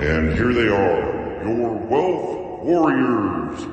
And here they are, your Wealth Warriors.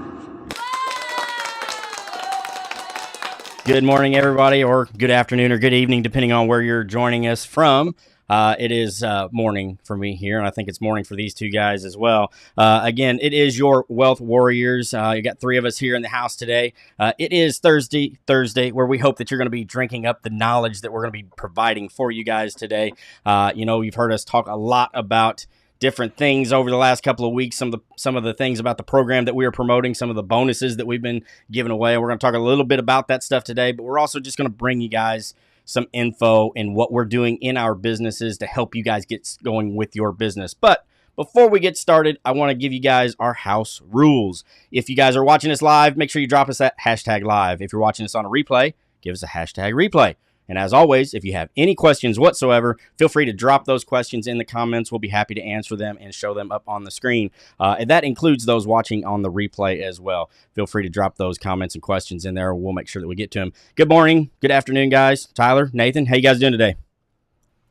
Good morning, everybody, or good afternoon or good evening, depending on where you're joining us from. It is morning for me here, and I think it's morning for these two guys as well. Again, it is your Wealth Warriors. You got three of us here in the house today. It is Thursday, where we hope that you're going to be drinking up the knowledge that we're going to be providing for you guys today. You've heard us talk a lot about different things over the last couple of weeks, some of the things about the program that we are promoting, some of the bonuses that we've been giving away. We're going to talk a little bit about that stuff today, but we're also just going to bring you guys some info and what we're doing in our businesses to help you guys get going with your business. But before we get started, I want to give you guys our house rules. If you guys are watching us live, make sure you drop us that hashtag live. If you're watching us on a replay, give us a hashtag replay. And as always, if you have any questions whatsoever, feel free to drop those questions in the comments. We'll be happy to answer them and show them up on the screen. And that includes those watching on the replay as well. Feel free to drop those comments and questions in there. We'll make sure that we get to them. Good morning. Good afternoon, guys. Tyler, Nathan, how you guys doing today?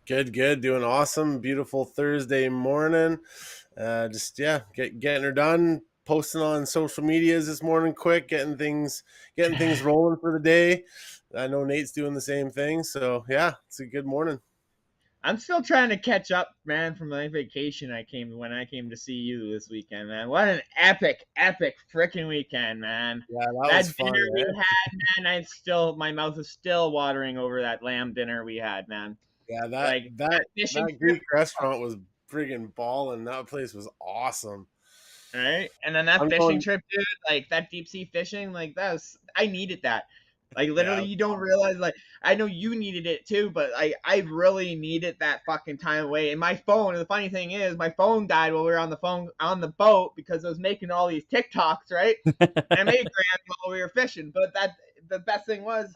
Good. Doing awesome. Beautiful Thursday morning. Getting her done. Posting on social medias this morning quick, getting things rolling for the day. I know Nate's doing the same thing, so yeah, it's a good morning. I'm still trying to catch up, man, from my vacation when I came to see you this weekend, man. What an epic freaking weekend, man. Yeah, that was fun, dinner we had, man, my mouth is still watering over that lamb dinner we had, man. Yeah, that Greek restaurant was friggin' balling. That place was awesome. Right? And then that fishing trip, dude, like that deep sea fishing, like I needed that. Like, literally, You don't realize, like, I know you needed it too, but I really needed that fucking time away. And my phone, and the funny thing is, my phone died while we were on the boat because I was making all these TikToks, right? And I made grand while we were fishing. But the best thing was,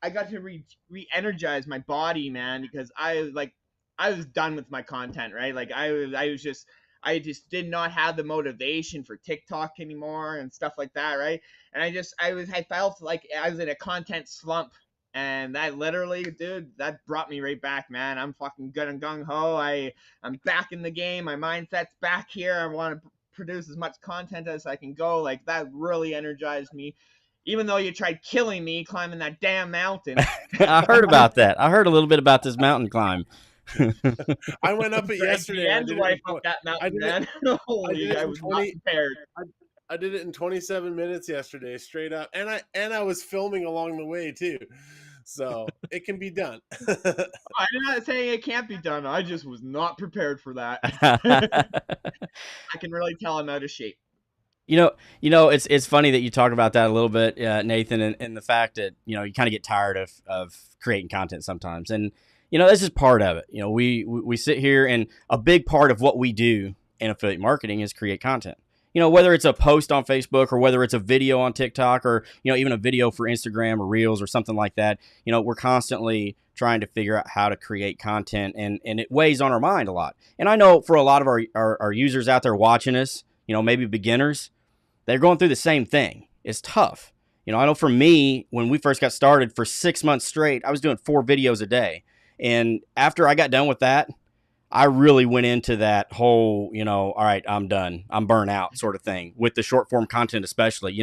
I got to re-energize my body, man, because I was done with my content, right? Like, I just did not have the motivation for TikTok anymore and stuff like that, right? And I felt like I was in a content slump, and that literally, dude, that brought me right back, man. I'm fucking good and gung ho. I'm back in the game. My mindset's back here. I want to produce as much content as I can go. Like, that really energized me. Even though you tried killing me climbing that damn mountain. I heard about that. I heard a little bit about this mountain climb. I went up it yesterday. I did it in 27 minutes yesterday, straight up, and I was filming along the way too, so it can be done. I'm not saying it can't be done. I just was not prepared for that. I can really tell I'm out of shape. You know, it's funny that you talk about that a little bit, Nathan, and the fact that you kind of get tired of creating content sometimes, and this is part of it. We sit here, and a big part of what we do in affiliate marketing is create content. Whether it's a post on Facebook or whether it's a video on TikTok or, even a video for Instagram or Reels or something like that, we're constantly trying to figure out how to create content, and it weighs on our mind a lot. And I know for a lot of our users out there watching us, maybe beginners, they're going through the same thing. It's tough. I know for me, when we first got started, for 6 months straight, I was doing 4 videos a day. And after I got done with that, I really went into that whole, all right, I'm done. I'm burnt out sort of thing with the short form content, especially,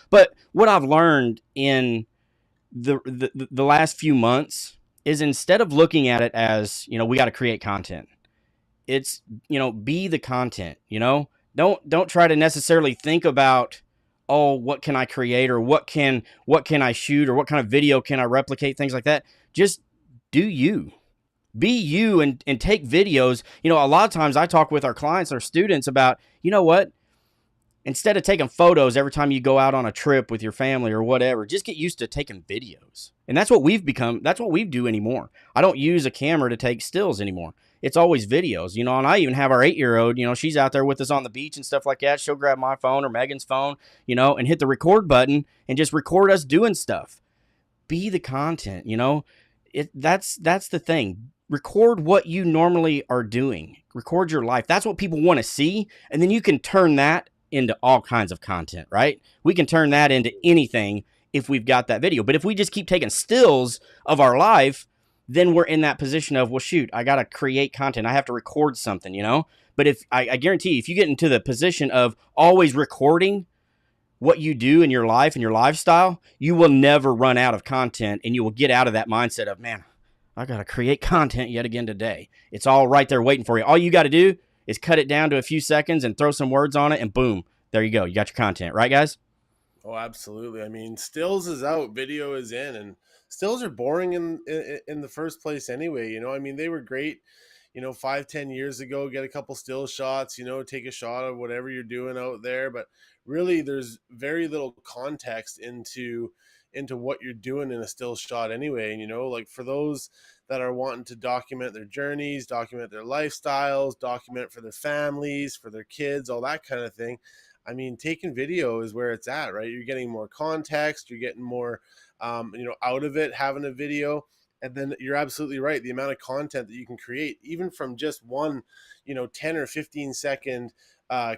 But what I've learned in the last few months is instead of looking at it as, we got to create content, it's, be the content, Don't try to necessarily think about, oh, what can I create or what can I shoot or what kind of video can I replicate, things like that. Just do you. Be you and take videos. A lot of times I talk with our clients, our students about, what? Instead of taking photos every time you go out on a trip with your family or whatever, just get used to taking videos. And that's what we've become. That's what we do anymore. I don't use a camera to take stills anymore. It's always videos, and I even have our 8-year-old, she's out there with us on the beach and stuff like that. She'll grab my phone or Megan's phone, and hit the record button and just record us doing stuff. Be the content, that's the thing. Record what you normally are doing. Record your life. That's what people want to see. And then you can turn that into all kinds of content, right? We can turn that into anything if we've got that video. But if we just keep taking stills of our life, then we're in that position of, well, shoot, I got to create content. I have to record something, you know? But if I guarantee you, if you get into the position of always recording what you do in your life and your lifestyle, you will never run out of content, and you will get out of that mindset of, man, I got to create content yet again today. It's all right there waiting for you. All you got to do is cut it down to a few seconds and throw some words on it, and boom, there you go. You got your content, right, guys? Oh, absolutely. I mean, stills is out, video is in, and stills are boring in the first place anyway. You know, I mean, they were great, 5-10 years ago. Get a couple still shots, take a shot of whatever you're doing out there. But really, there's very little context into what you're doing in a still shot anyway. And like for those that are wanting to document their journeys, document their lifestyles, document for their families, for their kids, all that kind of thing. I mean, taking video is where it's at, right? You're getting more context, you're getting more, out of it, having a video. And then you're absolutely right. The amount of content that you can create, even from just one, 10 or 15 second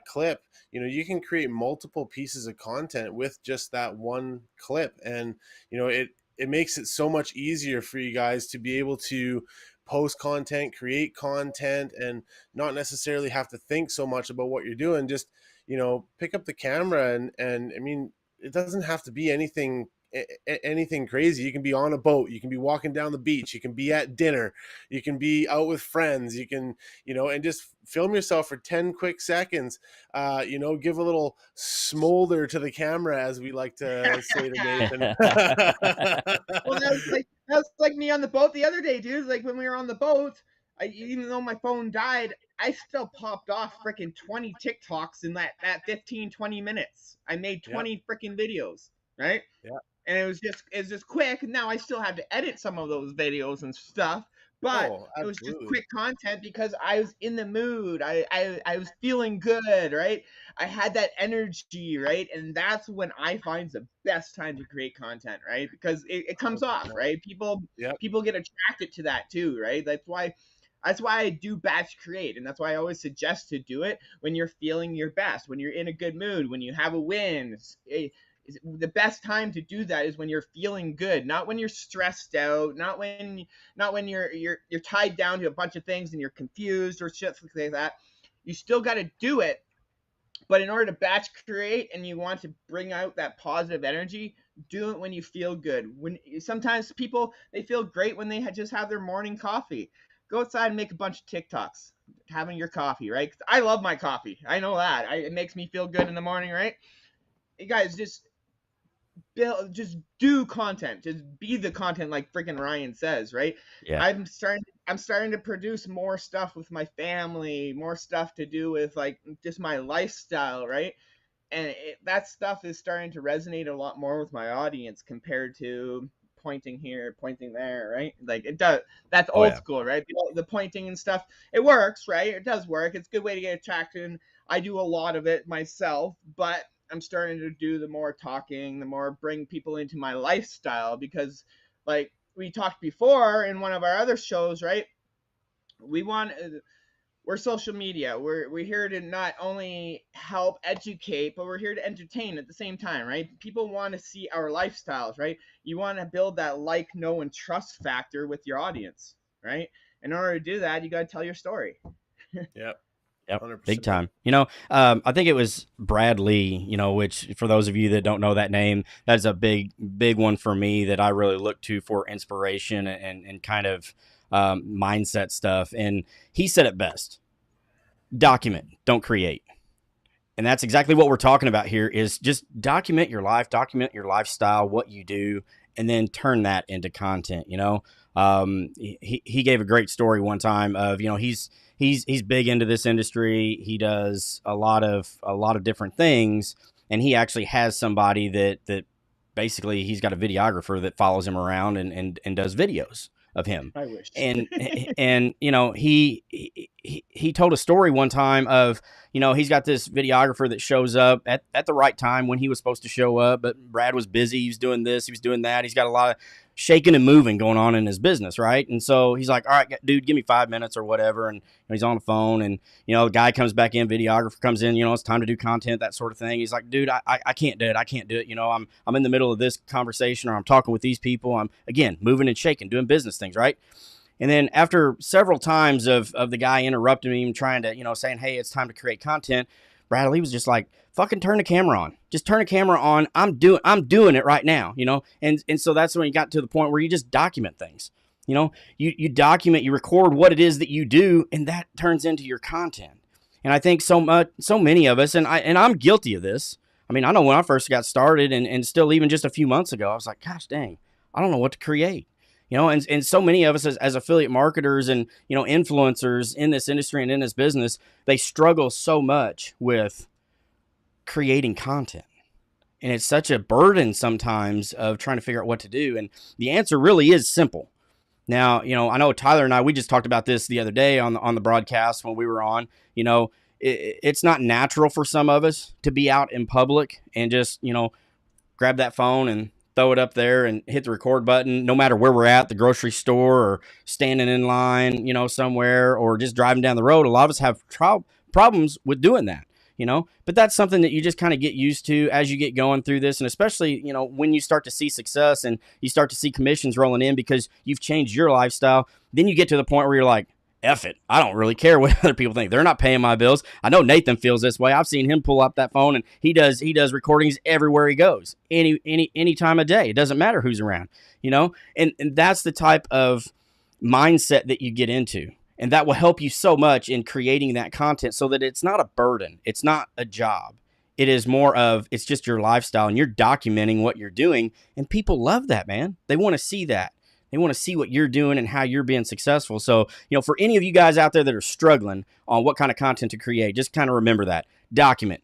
clip, you can create multiple pieces of content with just that one clip. And, it makes it so much easier for you guys to be able to post content, create content, and not necessarily have to think so much about what you're doing. Just, pick up the camera and I mean, it doesn't have to be anything crazy. You can be on a boat, you can be walking down the beach, you can be at dinner, you can be out with friends, you can, and just film yourself for 10 quick seconds, give a little smolder to the camera, as we like to say to Nathan. Well, that was like me on the boat the other day, dude. Like when we were on the boat, even though my phone died, I still popped off freaking 20 TikToks in that 15-20 minutes. I made 20 freaking videos, right? Yeah. And it was just quick. Now I still have to edit some of those videos and stuff, but it was just quick content because I was in the mood. I was feeling good, right? I had that energy, right? And that's when I find the best time to create content, right? Because it comes off, right? People get attracted to that too, right? That's why I do batch create, and that's why I always suggest to do it when you're feeling your best, when you're in a good mood, when you have a win. The best time to do that is when you're feeling good, not when you're stressed out, not when you're tied down to a bunch of things and you're confused or shit like that. You still got to do it, but in order to batch create and you want to bring out that positive energy, do it when you feel good. When sometimes people, they feel great when they just have their morning coffee. Go outside and make a bunch of TikToks having your coffee, right? 'Cause I love my coffee. I know that. It makes me feel good in the morning, right? You guys just do content. Just be the content, like freaking Ryan says, right? Yeah. I'm starting to produce more stuff with my family, more stuff to do with like just my lifestyle, right? And that stuff is starting to resonate a lot more with my audience compared to pointing here, pointing there, right? Like it does. That's old school, right? The pointing and stuff, it works, right? It does work. It's a good way to get attraction. I do a lot of it myself, but I'm starting to do the more talking, the more bring people into my lifestyle, because like we talked before in one of our other shows, right? We're social media. We're here to not only help educate, but we're here to entertain at the same time, right? People want to see our lifestyles, right? You want to build that like, know, and trust factor with your audience, right? In order to do that, you got to tell your story. Yep. Yep, 100%. big time. I think it was Brad Lee, which for those of you that don't know that name, that's a big one for me that I really look to for inspiration and kind of mindset stuff. And he said it best: document, don't create. And that's exactly what we're talking about here, is just document your life, document your lifestyle, what you do, and then turn that into content. He gave a great story one time of, he's big into this industry. He does a lot of different things, and he actually has somebody that basically, he's got a videographer that follows him around and does videos of him. I wish. And he told a story one time of, he's got this videographer that shows up at the right time when he was supposed to show up, but Brad was busy. He was doing this, he was doing that. He's got a lot of shaking and moving going on in his business, right? And so he's like, all right, dude, give me 5 minutes or whatever. And he's on the phone, and the guy comes back in, videographer comes in, it's time to do content, that sort of thing. He's like, dude, I can't do it. I can't do it. I'm in the middle of this conversation, or I'm talking with these people. I'm, again, moving and shaking, doing business things, right? And then after several times of the guy interrupting me and trying to, saying, hey, it's time to create content, Bradley was just like, fucking turn the camera on. Just turn the camera on. I'm doing it right now, And so that's when you got to the point where you just document things. You document, you record what it is that you do, and that turns into your content. And I think so many of us, and I'm guilty of this. I mean, I know when I first got started, and still even just a few months ago, I was like, gosh dang, I don't know what to create. And so many of us as affiliate marketers and, influencers in this industry and in this business, they struggle so much with creating content. And it's such a burden sometimes of trying to figure out what to do. And the answer really is simple. Now, I know Tyler and I, we just talked about this the other day on the broadcast when we were on, it's not natural for some of us to be out in public and just, grab that phone and throw it up there and hit the record button, no matter where we're at, the grocery store or standing in line, somewhere, or just driving down the road. A lot of us have problems with doing that, but that's something that you just kind of get used to as you get going through this. And especially, when you start to see success and you start to see commissions rolling in because you've changed your lifestyle, then you get to the point where you're like, F it. I don't really care what other people think. They're not paying my bills. I know Nathan feels this way. I've seen him pull up that phone, and he does recordings everywhere he goes, any time of day. It doesn't matter who's around, and that's the type of mindset that you get into. And that will help you so much in creating that content so that it's not a burden. It's not a job. It is more of, it's just your lifestyle, and you're documenting what you're doing, and people love that, man. They want to see that. They want to see what you're doing and how you're being successful. So, for any of you guys out there that are struggling on what kind of content to create, just kind of remember that. Document.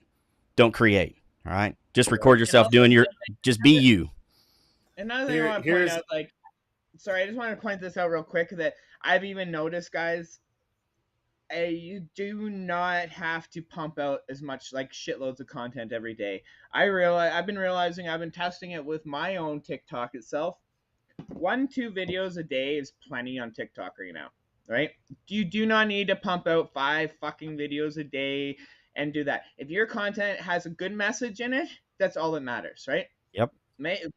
Don't create. All right? Just record yourself just be you. Another thing I want to point out, sorry, I just want to point this out real quick, that I've even noticed, guys, you do not have to pump out as much, shitloads of content every day. I've been realizing, I've been testing it with my own TikTok itself. 1-2 videos a day is plenty on TikTok right now, right? You do not need to pump out 5 fucking videos a day and do that. If your content has a good message in it, that's all that matters, right? Yep.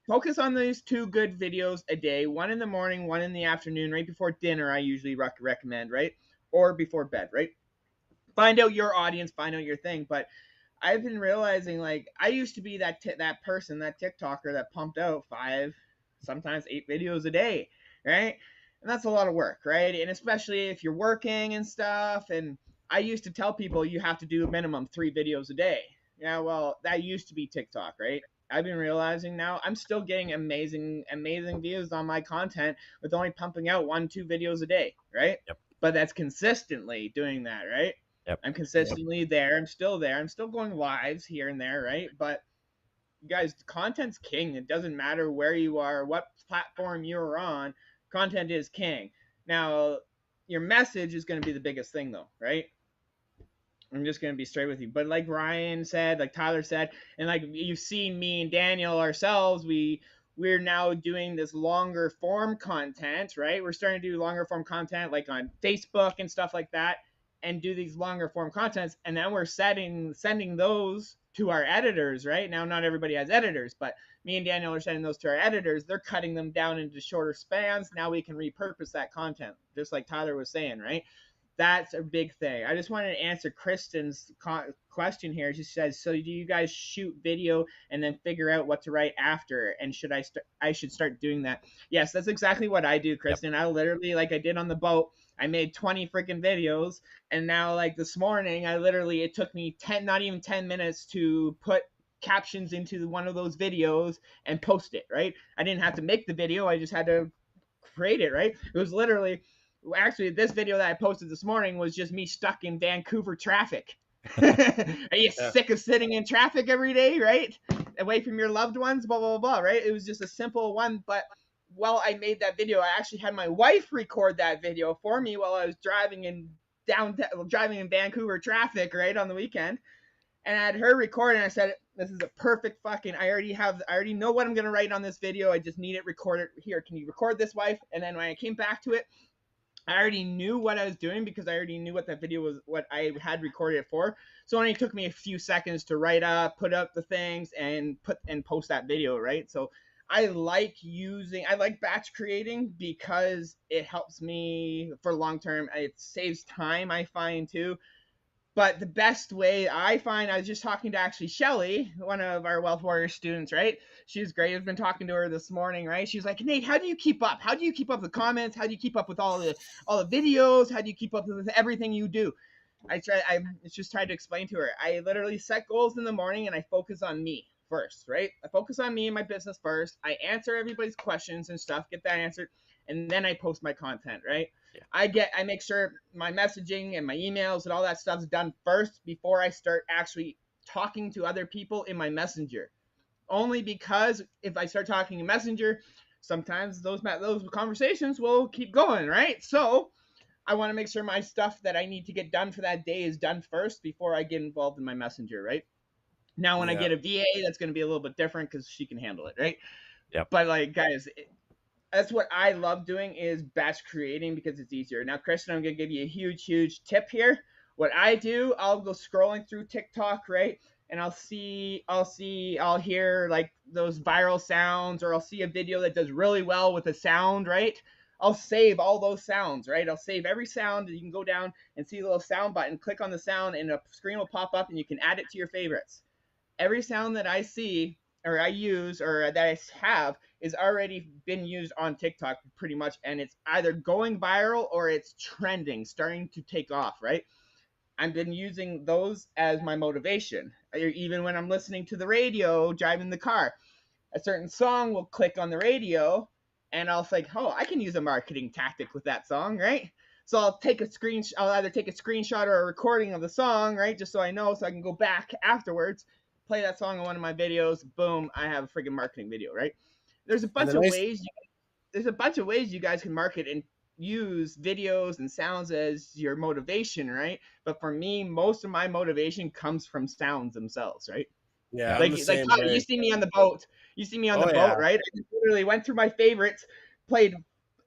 Focus on these 2 good videos a day, 1 in the morning, 1 in the afternoon, right before dinner, I usually recommend, right? Or before bed, right? Find out your audience, find out your thing. But I've been realizing, I used to be that person, that TikToker that pumped out 5, sometimes 8 videos a day, right? And that's a lot of work, right? And especially if you're working and stuff. And I used to tell people you have to do a minimum 3 videos a day. Yeah, well, that used to be TikTok, right? I've been realizing now I'm still getting amazing views on my content with only pumping out 1-2 videos a day, right? Yep. But that's consistently doing that, right? Yep. I'm consistently there. I'm still there. I'm still going lives here and there, right? But guys, content's king. It doesn't matter where you are, what platform you're on. Content is king. Now, your message is going to be the biggest thing, though, right? I'm just going to be straight with you. But like Ryan said, like Tyler said, and like you've seen me and Daniel ourselves, we're now doing this longer form content, right? We're starting to do longer form content like on Facebook and stuff like that, and do these longer form contents. And then we're sending those to our editors, right? Now, not everybody has editors, but me and Daniel are sending those to our editors. They're cutting them down into shorter spans. Now we can repurpose that content, just like Tyler was saying, right? That's a big thing. I just wanted to answer Kristen's question here. She says, so do you guys shoot video and then figure out what to write after? And should I should start doing that? Yes, that's exactly what I do, Kristen. Yep. I literally, like I did on the boat, I made 20 freaking videos. And now, like this morning, it took me not even 10 minutes to put captions into one of those videos and post it, right? I didn't have to make the video. I just had to create it, right? It was literally... Actually, this video that I posted this morning was just me stuck in Vancouver traffic. Are you sick of sitting in traffic every day, right? Away from your loved ones, blah, blah, blah, right? It was just a simple one. But while I made that video, I actually had my wife record that video for me while I was driving in Vancouver traffic, right, on the weekend. and I had her record, and I said, this is a perfect fucking, I already know what I'm going to write on this video. I just need it recorded. Here, can you record this, wife? And then when I came back to it, I already knew what I was doing because I already knew what that video was, what I had recorded it for. So it only took me a few seconds to write up, put up the things, and post that video, right? So I like batch creating because it helps me for long term. It saves time, I find, too. But the best way I find, I was just talking to actually Shelly, one of our Wealth Warrior students, right? She's great. I've been talking to her this morning, right? She's like, Nate, how do you keep up? How do you keep up with comments? How do you keep up with all the videos? How do you keep up with everything you do? I just tried to explain to her. I literally set goals in the morning and I focus on me first, right? I focus on me and my business first. I answer everybody's questions and stuff, get that answered, and then I post my content, right? Yeah. I make sure my messaging and my emails and all that stuff's done first before I start actually talking to other people in my messenger. Only because if I start talking in messenger, sometimes those conversations will keep going, right? So I want to make sure my stuff that I need to get done for that day is done first before I get involved in my messenger, right? Now, when I get a VA, that's going to be a little bit different because she can handle it, right? Yep. But like, guys, that's what I love doing is batch creating because it's easier. Now, Kristen, I'm going to give you a huge tip here. What I do, I'll go scrolling through TikTok, right? And I'll hear like those viral sounds, or I'll see a video that does really well with a sound, right? I'll save all those sounds, right? I'll save every sound. You can go down and see the little sound button, click on the sound, and a screen will pop up and you can add it to your favorites. Every sound that I see or I use or that I have is already been used on TikTok pretty much, and it's either going viral or it's trending, starting to take off, right? I've been using those as my motivation. Even when I'm listening to the radio, driving the car, a certain song will click on the radio, and I'll think, oh, I can use a marketing tactic with that song, right? So I'll either take a screenshot or a recording of the song, right? Just so I know, so I can go back afterwards, play that song in one of my videos. Boom, I have a freaking marketing video, right? There's a bunch of ways. There's a bunch of ways you guys can market and use videos and sounds as your motivation, right? But for me, most of my motivation comes from sounds themselves, right? Yeah, like you see me on the boat. You see me on the boat, right? I just literally went through my favorites, played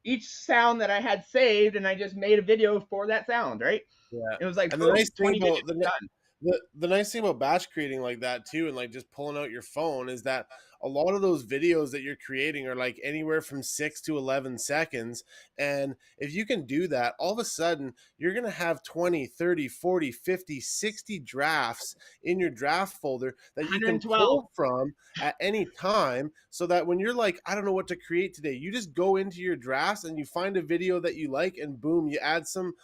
each sound that I had saved, and I just made a video for that sound, right? Yeah, it was like, and boom, the nice thing 20 about videos done. the nice thing about batch creating like that too, and like just pulling out your phone, is that a lot of those videos that you're creating are like anywhere from 6 to 11 seconds. And if you can do that, all of a sudden you're going to have 20, 30, 40, 50, 60 drafts in your draft folder that you can pull from at any time, so that when you're like, I don't know what to create today, you just go into your drafts and you find a video that you like, and boom, you add some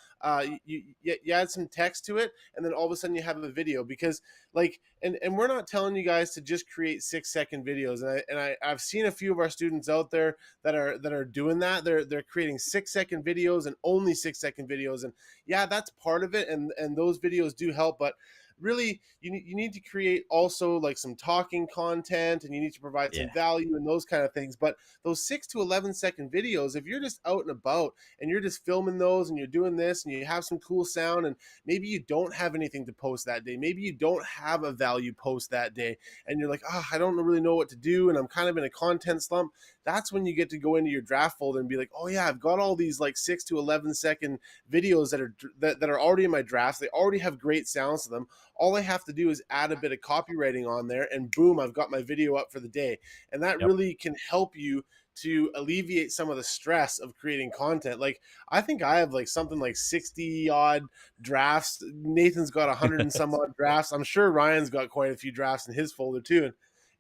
you add some text to it, and then all of a sudden you have a video. Because like, and we're not telling you guys to just create 6-second videos, and I've seen a few of our students out there that are doing that. They're creating 6-second videos and only 6-second videos, and yeah, that's part of it, and those videos do help, but really you need to create also like some talking content, and you need to provide some value and those kind of things. But those 6 to 11 second videos, if you're just out and about and you're just filming those and you're doing this and you have some cool sound, and maybe you don't have anything to post that day, maybe you don't have a value post that day, and you're like, I don't really know what to do, and I'm kind of in a content slump, that's when you get to go into your draft folder and be like, oh yeah, I've got all these like 6 to 11 second videos that are already in my drafts. They already have great sounds to them. All I have to do is add a bit of copywriting on there, and boom, I've got my video up for the day. And that really can help you to alleviate some of the stress of creating content. Like, I think I have like something like 60 odd drafts. Nathan's got 100 and some odd drafts. I'm sure Ryan's got quite a few drafts in his folder too.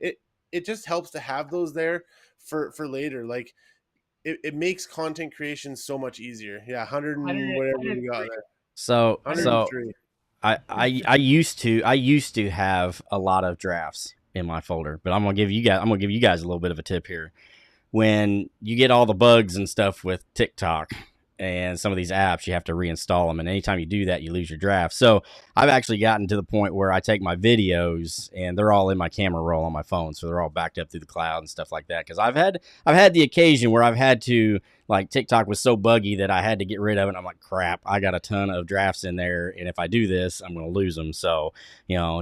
And it just helps to have those there for later. Like, it makes content creation so much easier. Yeah, 100 and whatever you got there. So I used to have a lot of drafts in my folder, but I'm gonna give you guys a little bit of a tip here. When you get all the bugs and stuff with TikTok, and some of these apps, you have to reinstall them. And anytime you do that, you lose your draft. So I've actually gotten to the point where I take my videos and they're all in my camera roll on my phone. So they're all backed up through the cloud and stuff like that. Cause I've had the occasion where I've had to, like, TikTok was so buggy that I had to get rid of it. I'm like, crap, I got a ton of drafts in there. And if I do this, I'm going to lose them. So,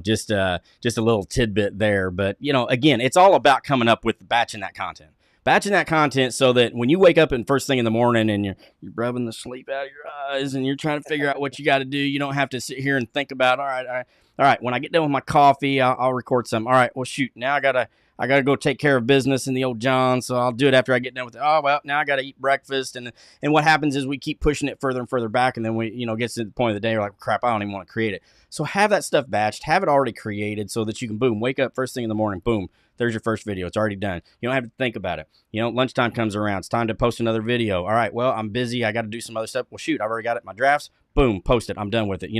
just a little tidbit there. But, again, it's all about coming up with batching that content so that when you wake up and first thing in the morning and you're rubbing the sleep out of your eyes and you're trying to figure out what you got to do, you don't have to sit here and think about, all right, when I get done with my coffee, I'll record some. All right, well, shoot, now I gotta go take care of business in the old John, so I'll do it after I get done with it. Oh, well, now I got to eat breakfast. And what happens is we keep pushing it further and further back, and then we, gets to the point of the day, we're like, crap, I don't even want to create it. So have that stuff batched, have it already created so that you can, boom, wake up first thing in the morning, boom, there's your first video. It's already done. You don't have to think about it. Lunchtime comes around. It's time to post another video. All right, well, I'm busy. I got to do some other stuff. Well, shoot, I've already got it in my drafts. Boom, post it. I'm done with it.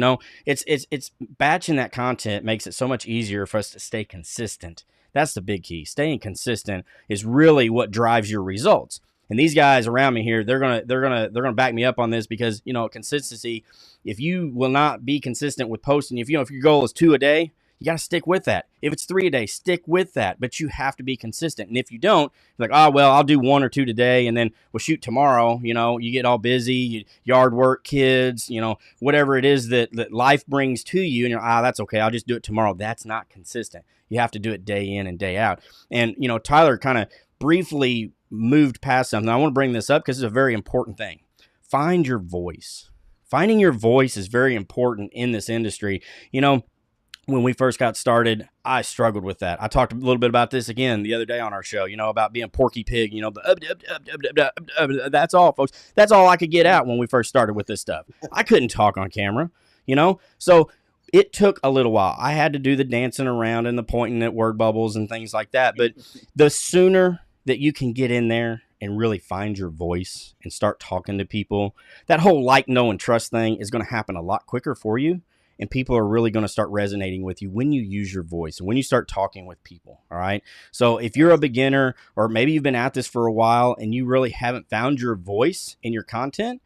It's batching that content makes it so much easier for us to stay consistent. That's the big key. Staying consistent is really what drives your results. And these guys around me here, they're gonna back me up on this because consistency. If you will not be consistent with posting, if your goal is 2 a day, you got to stick with that. If it's 3 a day, stick with that. But you have to be consistent. And if you don't, you're like, oh, well, I'll do 1 or 2 today. And then we'll shoot tomorrow. You get all busy, yard work, kids, whatever it is that life brings to you. And you're, that's okay. I'll just do it tomorrow. That's not consistent. You have to do it day in and day out. And, Tyler kind of briefly moved past something. I want to bring this up because it's a very important thing. Find your voice. Finding your voice is very important in this industry. When we first got started, I struggled with that. I talked a little bit about this again the other day on our show, about being Porky Pig, that's all, folks. That's all I could get out when we first started with this stuff. I couldn't talk on camera, So it took a little while. I had to do the dancing around and the pointing at word bubbles and things like that. But the sooner that you can get in there and really find your voice and start talking to people, that whole like, know, and trust thing is going to happen a lot quicker for you. And people are really going to start resonating with you when you use your voice and when you start talking with people. All right. So if you're a beginner or maybe you've been at this for a while and you really haven't found your voice in your content,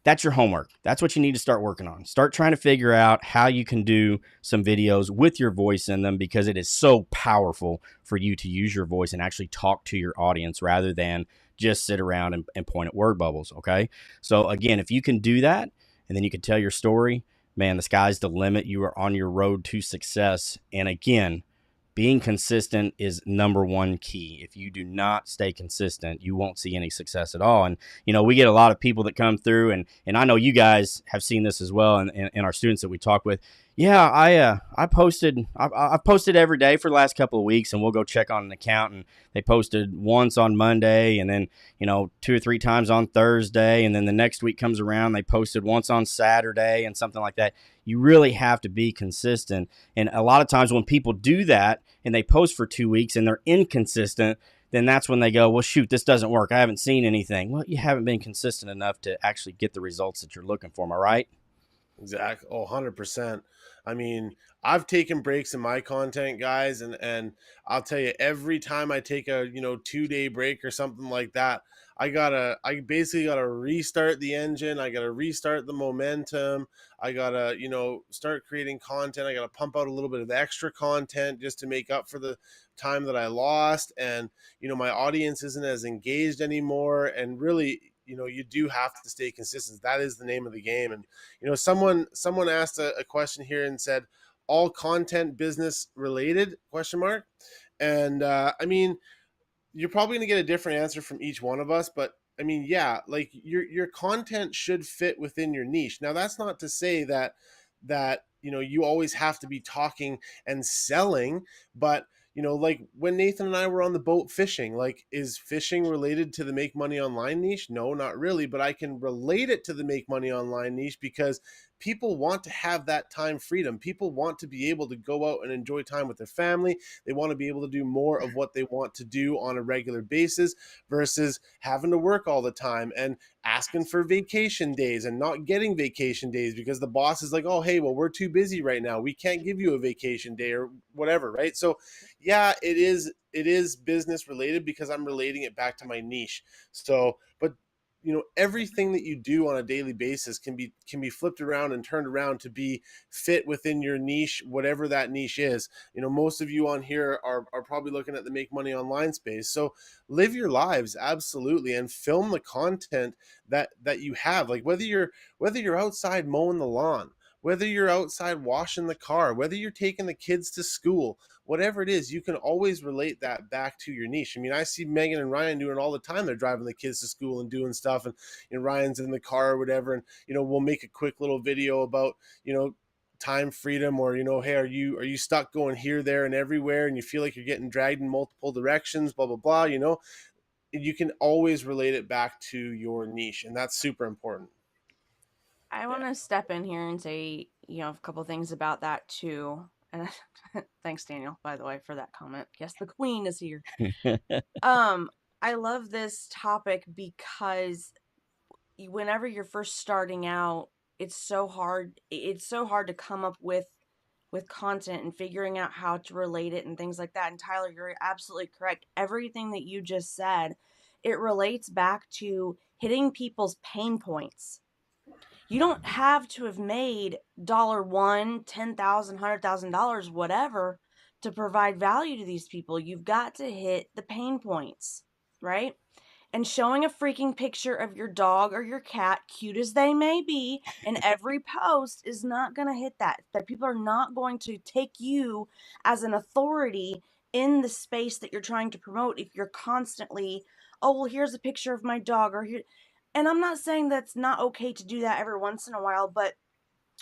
that's your homework. That's what you need to start working on. Start trying to figure out how you can do some videos with your voice in them because it is so powerful for you to use your voice and actually talk to your audience rather than just sit around and point at word bubbles. Okay. So again, if you can do that and then you can tell your story, man, the sky's the limit. You are on your road to success. And again, being consistent is number one key. If you do not stay consistent, you won't see any success at all. And, we get a lot of people that come through and I know you guys have seen this as well. And our students that we talk with, yeah, I've posted every day for the last couple of weeks and we'll go check on an account and they posted once on Monday and then, 2 or 3 times on Thursday. And then the next week comes around, they posted once on Saturday and something like that. You really have to be consistent. And a lot of times when people do that and they post for 2 weeks and they're inconsistent, then that's when they go, well, shoot, this doesn't work. I haven't seen anything. Well, you haven't been consistent enough to actually get the results that you're looking for. Am I right? Exactly. 100%. I mean, I've taken breaks in my content, guys, and I'll tell you, every time I take a 2-day break or something like that, I basically gotta restart the engine. I gotta restart the momentum. I gotta start creating content. I gotta pump out a little bit of extra content just to make up for the time that I lost. And my audience isn't as engaged anymore. And really, you do have to stay consistent. That is the name of the game. And someone asked a question here and said, all content business related ? And I mean, you're probably going to get a different answer from each one of us, but I mean, yeah, like your content should fit within your niche. Now, that's not to say that you always have to be talking and selling, but like when Nathan and I were on the boat fishing, like, is fishing related to the make money online niche? No, not really, but I can relate it to the make money online niche because people want to have that time freedom. People want to be able to go out and enjoy time with their family. They want to be able to do more of what they want to do on a regular basis versus having to work all the time and asking for vacation days and not getting vacation days because the boss is like, oh, hey, well, we're too busy right now. We can't give you a vacation day or whatever, right? So yeah, it is business related because I'm relating it back to my niche. So, but everything that you do on a daily basis can be flipped around and turned around to be fit within your niche, whatever that niche is. Most of you on here are probably looking at the make money online space. So live your lives, absolutely, and film the content that you have. Like whether you're outside mowing the lawn, whether you're outside washing the car, whether you're taking the kids to school, whatever it is, you can always relate that back to your niche. I mean, I see Megan and Ryan doing it all the time. They're driving the kids to school and doing stuff, and Ryan's in the car or whatever, and we'll make a quick little video about time freedom, or hey, are you stuck going here, there, and everywhere, and you feel like you're getting dragged in multiple directions, blah blah blah. You can always relate it back to your niche, and that's super important. I want to step in here and say, a couple things about that too. And thanks, Daniel, by the way, for that comment. Yes, the queen is here. I love this topic because whenever you're first starting out, it's so hard. It's so hard to come up with content and figuring out how to relate it and things like that. And Tyler, you're absolutely correct. Everything that you just said, it relates back to hitting people's pain points. You don't have to have made $1, $10,000, $100,000, whatever, to provide value to these people. You've got to hit the pain points, right? And showing a freaking picture of your dog or your cat, cute as they may be, in every post is not going to hit that. That people are not going to take you as an authority in the space that you're trying to promote if you're constantly, oh, well, here's a picture of my dog, or here. And I'm not saying that's not okay to do that every once in a while, but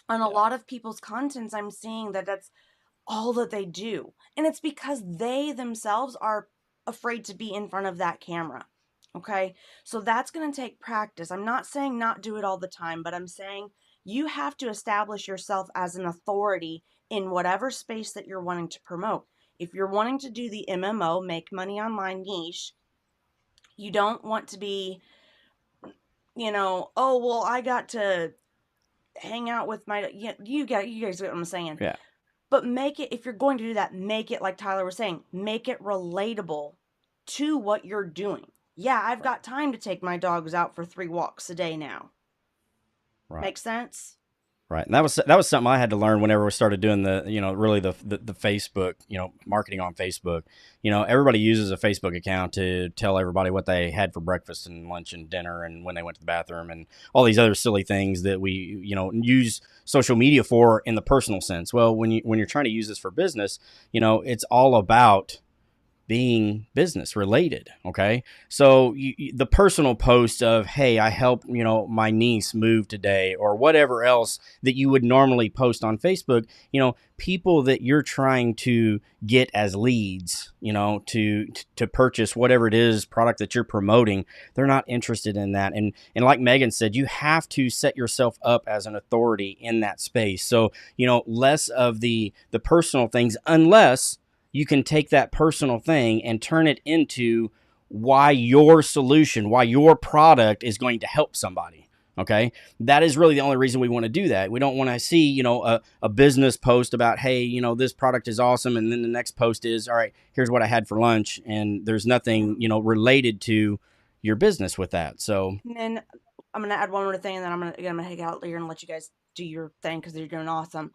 on a lot of people's contents, I'm seeing that that's all that they do. And it's because they themselves are afraid to be in front of that camera. Okay? So that's going to take practice. I'm not saying not do it all the time, but I'm saying you have to establish yourself as an authority in whatever space that you're wanting to promote. If you're wanting to do the MMO, make money online niche, you don't want to be, oh, well, I got to hang out with my, you guys get what I'm saying. Yeah. But make it, if you're going to do that, make it, like Tyler was saying, make it relatable to what you're doing. Yeah, I've got time to take my dogs out for 3 walks a day now. Right. Makes sense? Right. And that was something I had to learn whenever we started doing the, really the Facebook, marketing on Facebook. Everybody uses a Facebook account to tell everybody what they had for breakfast and lunch and dinner and when they went to the bathroom and all these other silly things that we, use social media for in the personal sense. Well, when you're trying to use this for business, it's all about being business related. Okay. So the personal post of, hey, I helped, my niece move today, or whatever else that you would normally post on Facebook, people that you're trying to get as leads, to purchase whatever it is product that you're promoting, they're not interested in that. And like Megan said, you have to set yourself up as an authority in that space. So, less of the personal things, unless you can take that personal thing and turn it into why your solution, why your product is going to help somebody. Okay. That is really the only reason we want to do that. We don't want to see, a business post about, hey, this product is awesome. And then the next post is, all right, here's what I had for lunch. And there's nothing, related to your business with that. So, and then I'm going to add one more thing, and then I'm going to hang out here and let you guys do your thing, because you're doing awesome.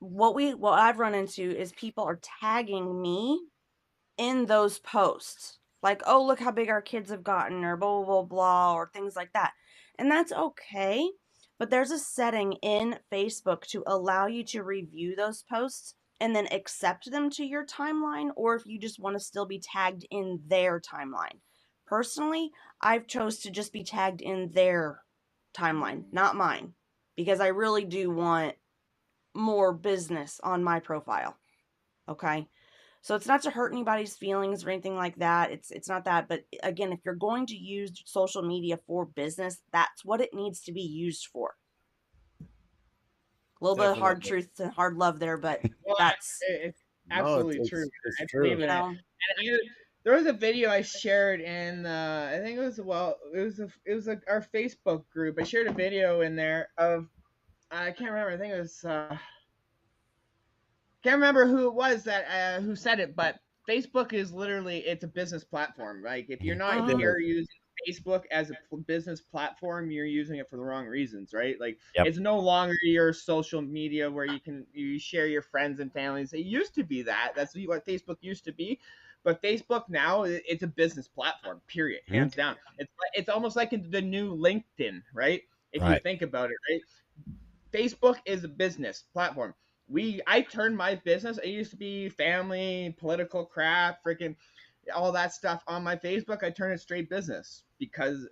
What I've run into is people are tagging me in those posts. Like, oh, look how big our kids have gotten, or blah, blah, blah, blah, or things like that. And that's okay. But there's a setting in Facebook to allow you to review those posts and then accept them to your timeline, or if you just want to still be tagged in their timeline. Personally, I've chose to just be tagged in their timeline, not mine, because I really do want more business on my profile. Okay. So it's not to hurt anybody's feelings or anything like that. It's not that. But again, if you're going to use social media for business, that's what it needs to be used for. A little bit of hard truth and hard love there, but it's absolutely true. It's true. There was a video I shared in I think it was our Facebook group. I shared a video in there of, I can't remember. I think it was can't remember who it was that who said it, but Facebook is literally, it's a business platform. Like, if you're not here using Facebook as a business platform, you're using it for the wrong reasons, right? Like Yep. it's no longer your social media where you share your friends and families. It used to be that. That's what Facebook used to be. But Facebook now, it's a business platform, period, hands down. It's almost like the new LinkedIn, right? If you think about it, right? Facebook is a business platform. I turned my business. It used to be family, political crap, freaking all that stuff on my Facebook. I turned it straight business because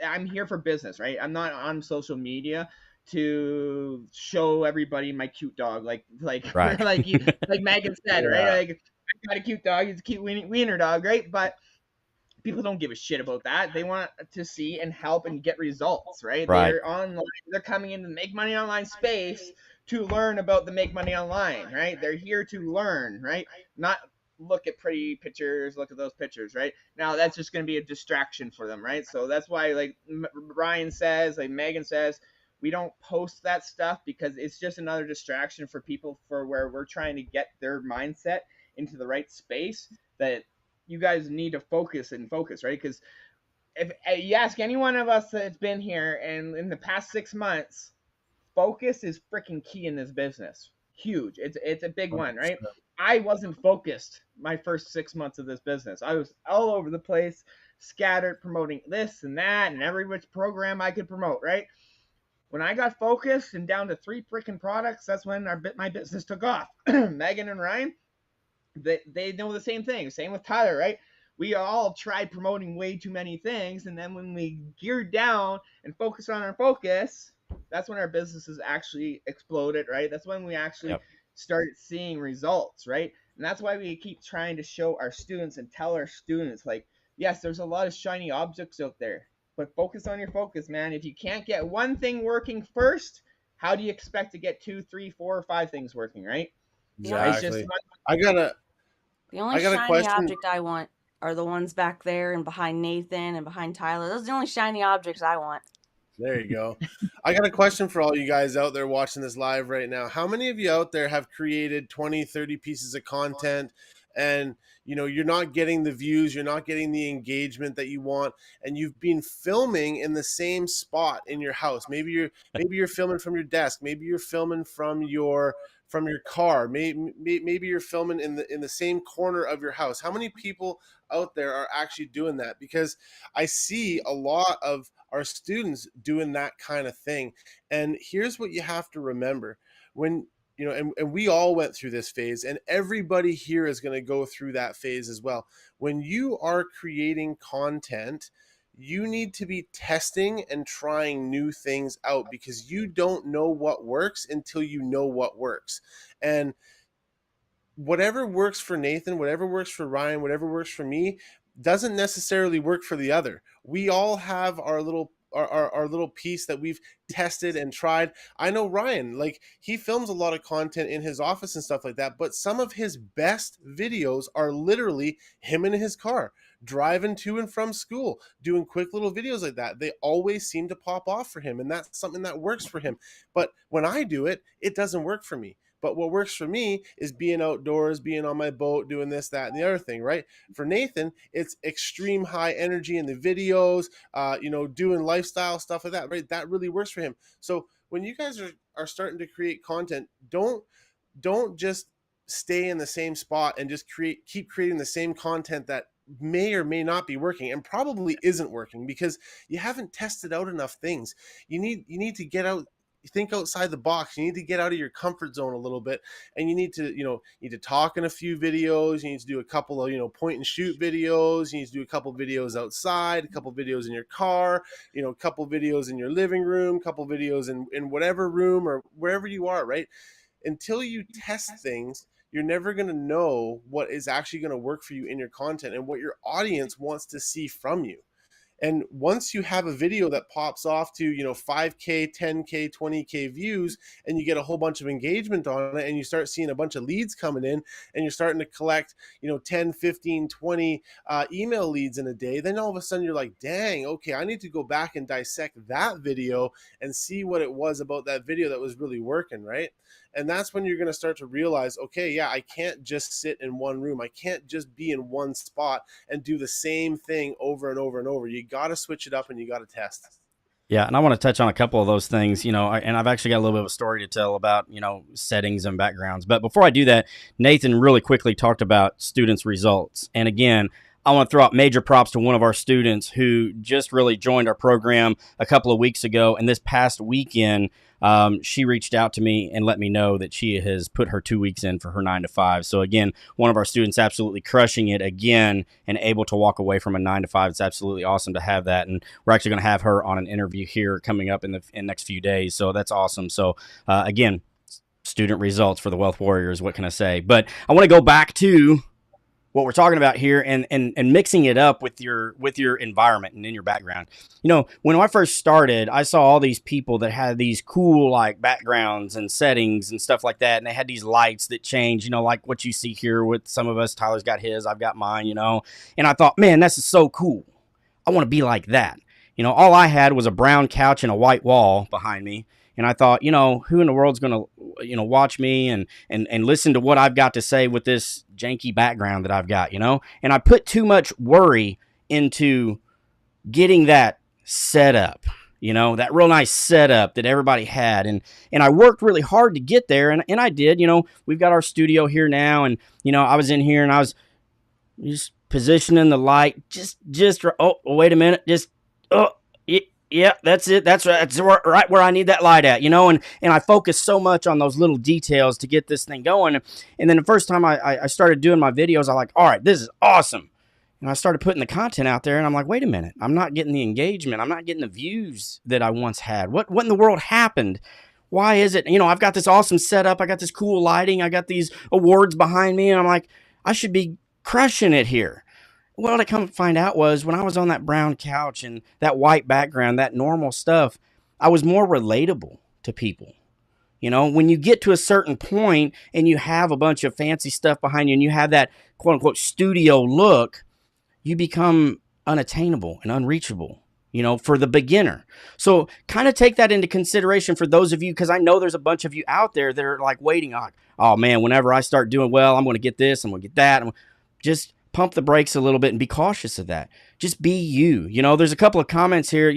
I'm here for business, right? I'm not on social media to show everybody my cute dog, like Right. like Megan said, right? Yeah. Like I got a cute dog. It's a cute wiener dog, right? But people don't give a shit about that. They want to see and help and get results, right? Right. They're online. They're coming in the make money online space to learn about the make money online, right? They're here to learn, right? Not look at pretty pictures, look at those pictures, right? Now that's just going to be a distraction for them, right? So that's why, like Ryan says, like Megan says, we don't post that stuff because it's just another distraction for people for where we're trying to get their mindset into the right space that you guys need to focus, right? Because if you ask any one of us that's been here and in the past 6 months, focus is freaking key in this business. Huge. It's a big one, right? I wasn't focused my first 6 months of this business. I was all over the place, scattered, promoting this and that and every which program I could promote, right? When I got focused and down to 3 freaking products, that's when my business took off. Megan and Ryan, they know the same thing. Same with Tyler, right? We all tried promoting way too many things, and then when we geared down and focused on our focus, that's when our businesses actually exploded, right? That's when we actually started seeing results, right? And that's why we keep trying to show our students and tell our students, like, yes, there's a lot of shiny objects out there, but focus on your focus, man. If you can't get one thing working first, how do you expect to get 2, 3, 4, or 5 things working, right? Exactly. I got a shiny question. object I want are the ones back there and behind Nathan and behind Tyler. Those are the only shiny objects I want. There you go. I got a question for all you guys out there watching this live right now. How many of you out there have created 20, 30 pieces of content and you're not getting the views, you're not getting the engagement that you want, and you've been filming in the same spot in your house? Maybe you're filming from your desk, maybe you're filming from your car, maybe you're filming in the same corner of your house. How many people out there are actually doing that? Because I see a lot of our students doing that kind of thing. And here's what you have to remember. When and we all went through this phase, and everybody here is going to go through that phase as well. When you are creating content, you need to be testing and trying new things out, because you don't know what works until you know what works. And whatever works for Nathan, whatever works for Ryan, whatever works for me doesn't necessarily work for the other. We all have our little piece that we've tested and tried. I know Ryan, like, he films a lot of content in his office and stuff like that, but some of his best videos are literally him in his car, driving to and from school, doing quick little videos like that. They always seem to pop off for him, and that's something that works for him. But when I do it, it doesn't work for me. But what works for me is being outdoors, being on my boat, doing this, that, and the other thing, right? For Nathan, it's extreme high energy in the videos, doing lifestyle stuff like that, right? That really works for him. So when you guys are starting to create content, don't just stay in the same spot and just keep creating the same content that may or may not be working, and probably isn't working, because you haven't tested out enough things. You need to get out, think outside the box. You need to get out of your comfort zone a little bit, and you need to talk in a few videos. You need to do a couple of point and shoot videos. You need to do a couple videos outside, a couple videos in your car, a couple videos in your living room, a couple videos in whatever room or wherever you are, right? Until you test things, you're never going to know what is actually going to work for you in your content and what your audience wants to see from you. And once you have a video that pops off to, 5K, 10K, 20K views, and you get a whole bunch of engagement on it, and you start seeing a bunch of leads coming in, and you're starting to collect, 10, 15, 20 email leads in a day, then all of a sudden you're like, dang, okay, I need to go back and dissect that video and see what it was about that video that was really working, right? And that's when you're going to start to realize, okay, yeah, I can't just sit in one room. I can't just be in one spot and do the same thing over and over and over. You got to switch it up and you got to test. Yeah, and I want to touch on a couple of those things, and I've actually got a little bit of a story to tell about, settings and backgrounds. But before I do that, Nathan really quickly talked about students' results. And again, I want to throw out major props to one of our students who just really joined our program a couple of weeks ago. And this past weekend, she reached out to me and let me know that she has put her 2 weeks in for her 9 to 5. So again, one of our students absolutely crushing it again and able to walk away from a 9 to 5. It's absolutely awesome to have that. And we're actually going to have her on an interview here coming up in the next few days. So that's awesome. So again, student results for the Wealth Warriors. What can I say? But I want to go back to what we're talking about here and mixing it up with your environment and in your background. When I first started, I saw all these people that had these cool like backgrounds and settings and stuff like that. And they had these lights that change, like what you see here with some of us. Tyler's got his, I've got mine, and I thought, man, this is so cool. I want to be like that. All I had was a brown couch and a white wall behind me. And I thought, who in the world's going to, watch me and listen to what I've got to say with this janky background that I've got, And I put too much worry into getting that set up, that real nice setup that everybody had. And I worked really hard to get there. And I did, we've got our studio here now. And, I was in here and I was just positioning the light. Oh, wait a minute. Yeah, that's it. That's right where I need that light at, and I focused so much on those little details to get this thing going. And then the first time I started doing my videos, I like, all right, this is awesome. And I started putting the content out there and I'm like, wait a minute, I'm not getting the engagement. I'm not getting the views that I once had. What in the world happened? Why is it, I've got this awesome setup. I got this cool lighting. I got these awards behind me. And I'm like, I should be crushing it here. What I come to find out was when I was on that brown couch and that white background, that normal stuff, I was more relatable to people. When you get to a certain point and you have a bunch of fancy stuff behind you and you have that quote unquote studio look, you become unattainable and unreachable, for the beginner. So kind of take that into consideration for those of you, because I know there's a bunch of you out there that are like waiting on, oh man, whenever I start doing well, I'm going to get this, I'm going to get that. Just pump the brakes a little bit and be cautious of that. Just be you. There's a couple of comments here,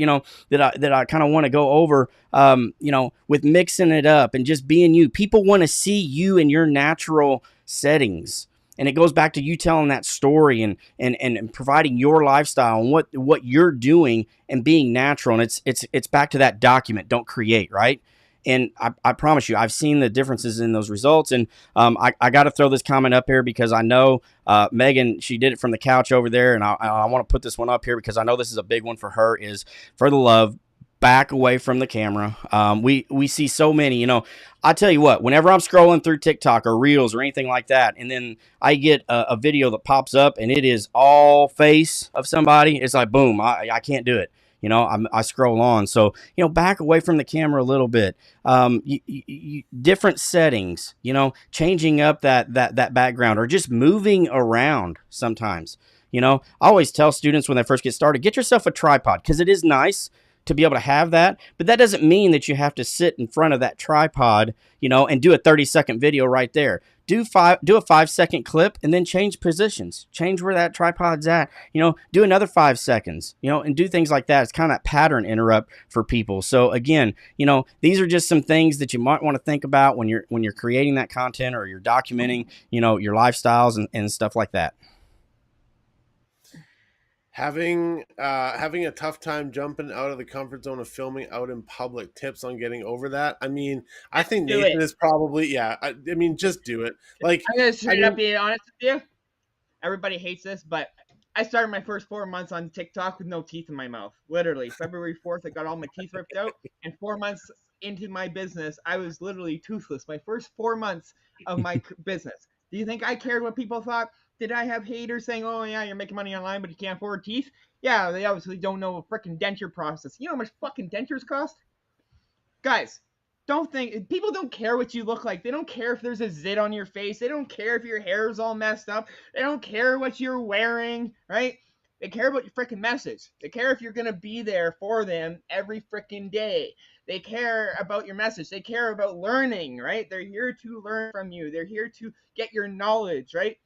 that I kind of want to go over, with mixing it up and just being you. People want to see you in your natural settings. And it goes back to you telling that story and providing your lifestyle and what you're doing and being natural. And it's back to that document, don't create, right? And I promise you, I've seen the differences in those results. And I got to throw this comment up here because I know Megan, she did it from the couch over there. And I want to put this one up here because I know this is a big one for her, is for the love, back away from the camera. We see so many, I tell you what, whenever I'm scrolling through TikTok or Reels or anything like that, and then I get a video that pops up and it is all face of somebody, it's like, boom, I can't do it. I scroll on. So, back away from the camera a little bit. Different settings, changing up that background or just moving around sometimes. I always tell students when they first get started, get yourself a tripod because it is nice to be able to have that. But that doesn't mean that you have to sit in front of that tripod, and do a 30-second video right there. Do a 5-second clip and then change positions, change where that tripod's at, do another 5 seconds, and do things like that. It's kind of that pattern interrupt for people. So again, these are just some things that you might want to think about when you're creating that content or you're documenting, your lifestyles and stuff like that. Having a tough time jumping out of the comfort zone of filming out in public, tips on getting over that. I mean, I think Nathan is probably, I mean, just do it. Like, I'm going to straight up be honest with you. Everybody hates this, but I started my first 4 months on TikTok with no teeth in my mouth. Literally, February 4th, I got all my teeth ripped out. And 4 months into my business, I was literally toothless. My first 4 months of my business. Do you think I cared what people thought? Did I have haters saying, oh, yeah, you're making money online, but you can't afford teeth? Yeah, they obviously don't know a freaking denture process. You know how much fucking dentures cost? Guys, people don't care what you look like. They don't care if there's a zit on your face. They don't care if your hair is all messed up. They don't care what you're wearing, right? They care about your freaking message. They care if you're going to be there for them every freaking day. They care about your message. They care about learning, right? They're here to learn from you. They're here to get your knowledge, right?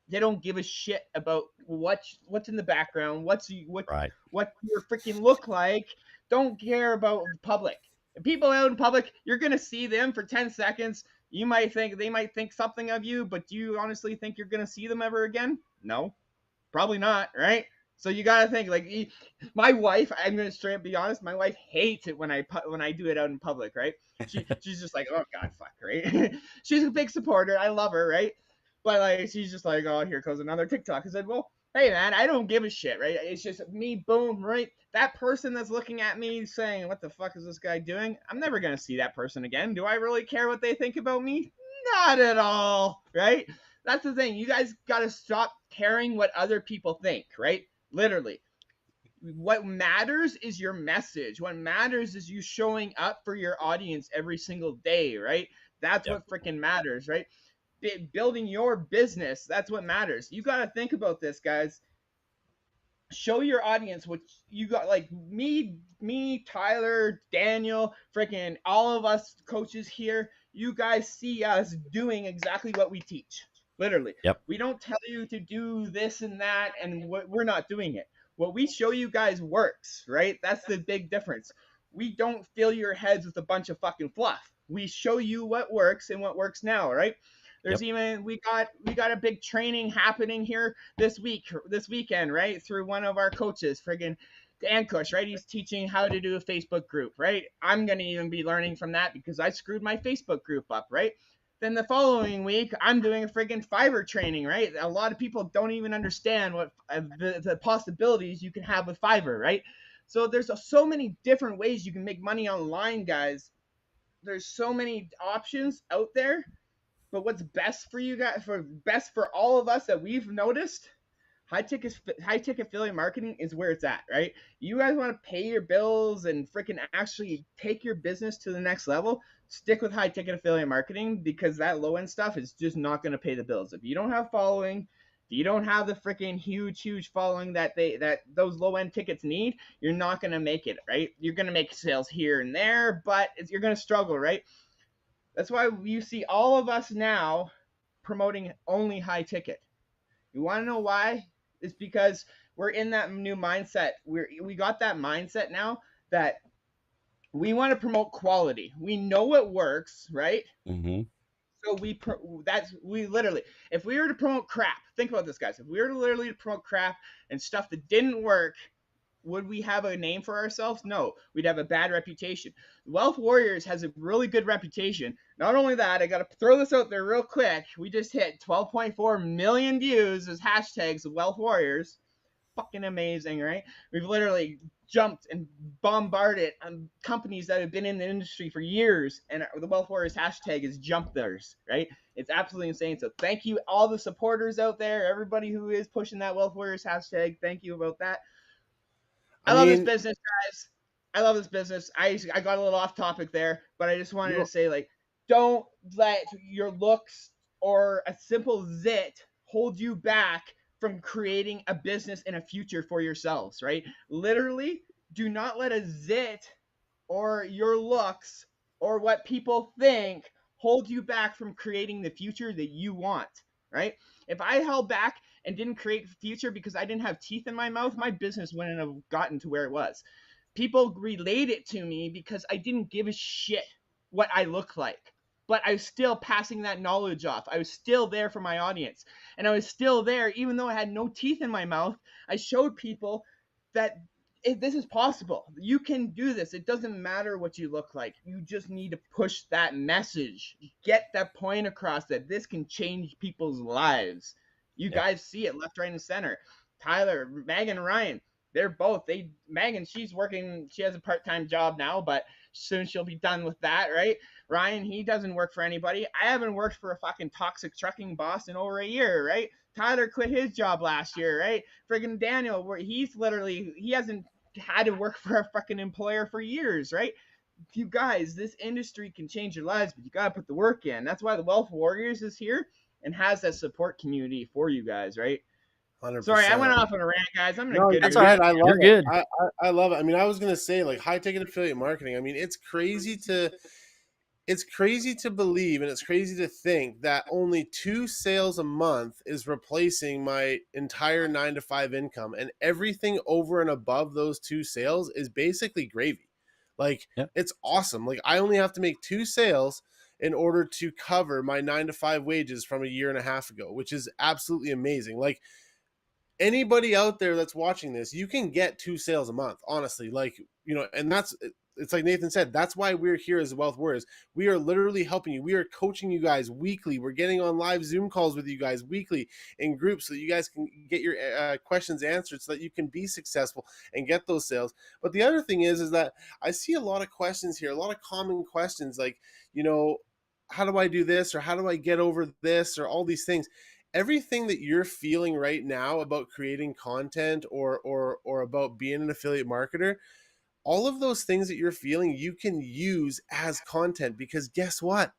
They don't give a shit about what's in the background, what Right. you freaking look like. Don't care about the public. People out in public, you're gonna see them for 10 seconds. They might think something of you, but do you honestly think you're gonna see them ever again? No, probably not, right? So you gotta think like my wife. I'm gonna straight up be honest. My wife hates it when I do it out in public, right? She's just like, oh god, fuck, right? She's a big supporter. I love her, right? But like, she's just like, oh, here goes another TikTok. I said, well, hey man, I don't give a shit, right? It's just me, boom, right? That person that's looking at me saying, what the fuck is this guy doing? I'm never gonna see that person again. Do I really care what they think about me? Not at all, right? That's the thing. You guys gotta stop caring what other people think, right? Literally. What matters is your message. What matters is you showing up for your audience every single day, right? That's what freaking matters, right? Building your business, that's what matters. You got to think about this, guys. Show your audience what you got. Like me, Tyler, Daniel, freaking all of us coaches here, you guys see us doing exactly what we teach. Literally. Yep. We don't tell you to do this and that, and we're not doing it. What we show you guys works, right? That's the big difference. We don't fill your heads with a bunch of fucking fluff. We show you what works and what works now, right? There's even we got a big training happening here this weekend, right? Through one of our coaches, friggin' Dan Kush, right? He's teaching how to do a Facebook group, right? I'm gonna even be learning from that because I screwed my Facebook group up, right? Then the following week, I'm doing a friggin' Fiverr training, right? A lot of people don't even understand what the possibilities you can have with Fiverr, right? So there's so many different ways you can make money online, guys. There's so many options out there. But what's best for you guys, best for all of us that we've noticed, high ticket affiliate marketing is where it's at, right? You guys want to pay your bills and freaking actually take your business to the next level, stick with high ticket affiliate marketing because that low end stuff is just not going to pay the bills. If you don't have following, if you don't have the freaking huge following that those low end tickets need, you're not going to make it, right? You're going to make sales here and there, but you're going to struggle, right? That's why you see all of us now promoting only high ticket. You want to know why? It's because we're in that new mindset. We got that mindset now that we want to promote quality. We know it works, right? Mm-hmm. So we literally, if we were to promote crap, think about this, guys. If we were to literally promote crap and stuff that didn't work, would we have a name for ourselves? No, we'd have a bad reputation. Wealth Warriors has a really good reputation. Not only that, I got to throw this out there real quick. We just hit 12.4 million views as hashtags Wealth Warriors. Fucking amazing, right? We've literally jumped and bombarded on companies that have been in the industry for years, and the Wealth Warriors hashtag has jumped theirs, right? It's absolutely insane. So thank you, all the supporters out there, everybody who is pushing that Wealth Warriors hashtag. Thank you about that. I love this business, guys. I love this business. I got a little off topic there, but I just wanted to say, like, don't let your looks or a simple zit hold you back from creating a business and a future for yourselves, right? Literally, do not let a zit or your looks or what people think hold you back from creating the future that you want, right? If I held back and didn't create future because I didn't have teeth in my mouth, my business wouldn't have gotten to where it was. People relate it to me because I didn't give a shit what I look like, but I was still passing that knowledge off. I was still there for my audience, and I was still there even though I had no teeth in my mouth. I showed people that this is possible. You can do this. It doesn't matter what you look like. You just need to push that message. Get that point across that this can change people's lives. You guys see it left, right, and center. Tyler, Megan, Ryan, they're both. Megan, she's working. She has a part-time job now, but soon she'll be done with that, right? Ryan, he doesn't work for anybody. I haven't worked for a fucking toxic trucking boss in over a year, right? Tyler quit his job last year, right? Friggin' Daniel, he hasn't had to work for a fucking employer for years, right? You guys, this industry can change your lives, but you gotta put the work in. That's why the Wealth Warriors is here and has that support community for you guys, right? 100%. Sorry, I went off on a rant, guys. I'm No, gonna that's all right. I love You're it. good. I love it. I mean, I was gonna say, like, high ticket affiliate marketing. I mean, it's crazy to it's crazy to believe, and it's crazy to think that only 2 sales a month is replacing my entire 9 to 5 income, and everything over and above those 2 sales is basically gravy. Like, Yep. it's awesome. Like, I only have to make 2 sales in order to cover my 9 to 5 wages from a year and a half ago, which is absolutely amazing. Like, anybody out there that's watching this, you can get 2 sales a month, honestly. Like, and it's like Nathan said, that's why we're here as Wealth Warriors. We are literally helping you. We are coaching you guys weekly. We're getting on live Zoom calls with you guys weekly in groups so that you guys can get your questions answered so that you can be successful and get those sales. But the other thing is that I see a lot of questions here, a lot of common questions like, how do I do this, or how do I get over this, or all these things. Everything that you're feeling right now about creating content or about being an affiliate marketer, all of those things that you're feeling, you can use as content, because guess what?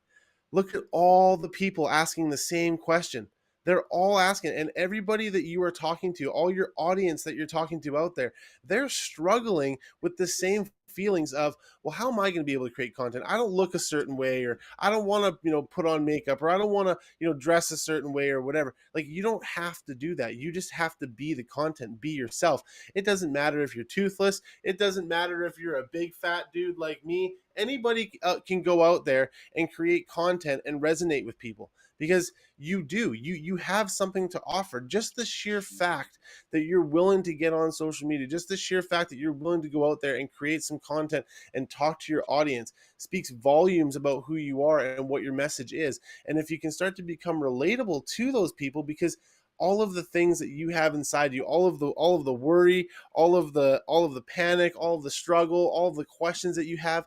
Look at all the people asking the same question. They're all asking, and everybody that you are talking to, all your audience that you're talking to out there, they're struggling with the same feelings of, well, how am I going to be able to create content? I don't look a certain way, or I don't want to, put on makeup, or I don't want to, dress a certain way, or whatever. Like, you don't have to do that. You just have to be the content, be yourself. It doesn't matter if you're toothless. It doesn't matter if you're a big fat dude like me. Anybody can go out there and create content and resonate with people, because you have something to offer. Just the sheer fact that you're willing to get on social media, just the sheer fact that you're willing to go out there and create some content and talk to your audience speaks volumes about who you are and what your message is. And if you can start to become relatable to those people, because all of the things that you have inside you, all of the worry, all of the panic, all of the struggle, all of the questions that you have,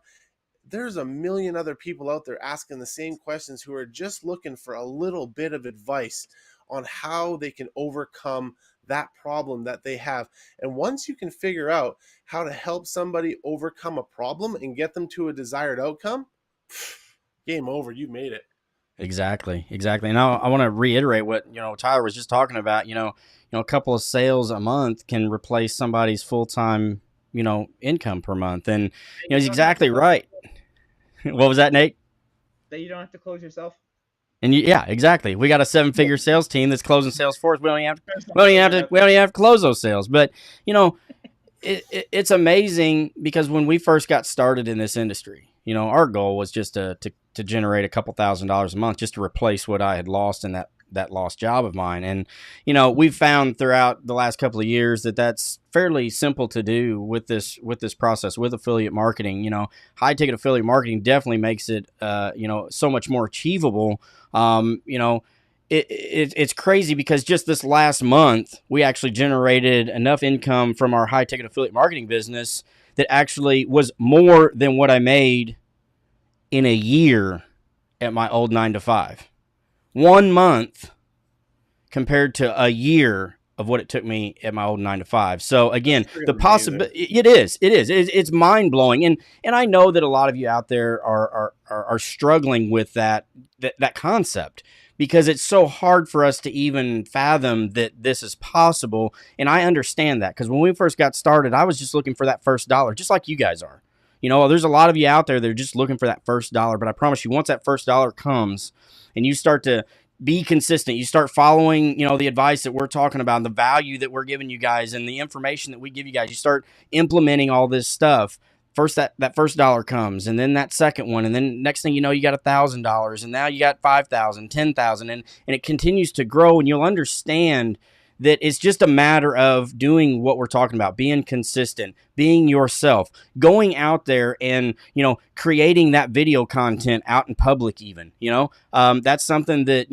there's a million other people out there asking the same questions, who are just looking for a little bit of advice on how they can overcome that problem that they have. And once you can figure out how to help somebody overcome a problem and get them to a desired outcome, game over. You made it. Exactly. And I want to reiterate what Tyler was just talking about. A couple of sales a month can replace somebody's full-time income per month, and he's exactly right. What was that, Nate? That you don't have to close yourself. And yeah, exactly. We got a 7-figure sales team that's closing sales for us. We don't even have to close those sales. But it's amazing, because when we first got started in this industry, our goal was just to generate a couple $1,000s a month, just to replace what I had lost in that lost job of mine. And, we've found throughout the last couple of years that that's fairly simple to do with this process, with affiliate marketing. High ticket affiliate marketing definitely makes it, so much more achievable. It's crazy, because just this last month, we actually generated enough income from our high ticket affiliate marketing business that actually was more than what I made in a year at my old 9-to-5. 1 month compared to a year of what it took me at my old 9-to-5. So again, the possibility, it's mind blowing. And I know that a lot of you out there are struggling with that concept, because it's so hard for us to even fathom that this is possible. And I understand that, because when we first got started, I was just looking for that first dollar, just like you guys are. There's a lot of you out there that are just looking for that first dollar. But I promise you, once that first dollar comes and you start to be consistent, you start following, the advice that we're talking about, and the value that we're giving you guys, and the information that we give you guys, you start implementing all this stuff. First, that first dollar comes, and then that second one, and then next thing you know, you got $1,000, and now you got $5,000, $10,000, and it continues to grow. And you'll understand that it's just a matter of doing what we're talking about, being consistent, being yourself, going out there and, creating that video content out in public even, that's something that,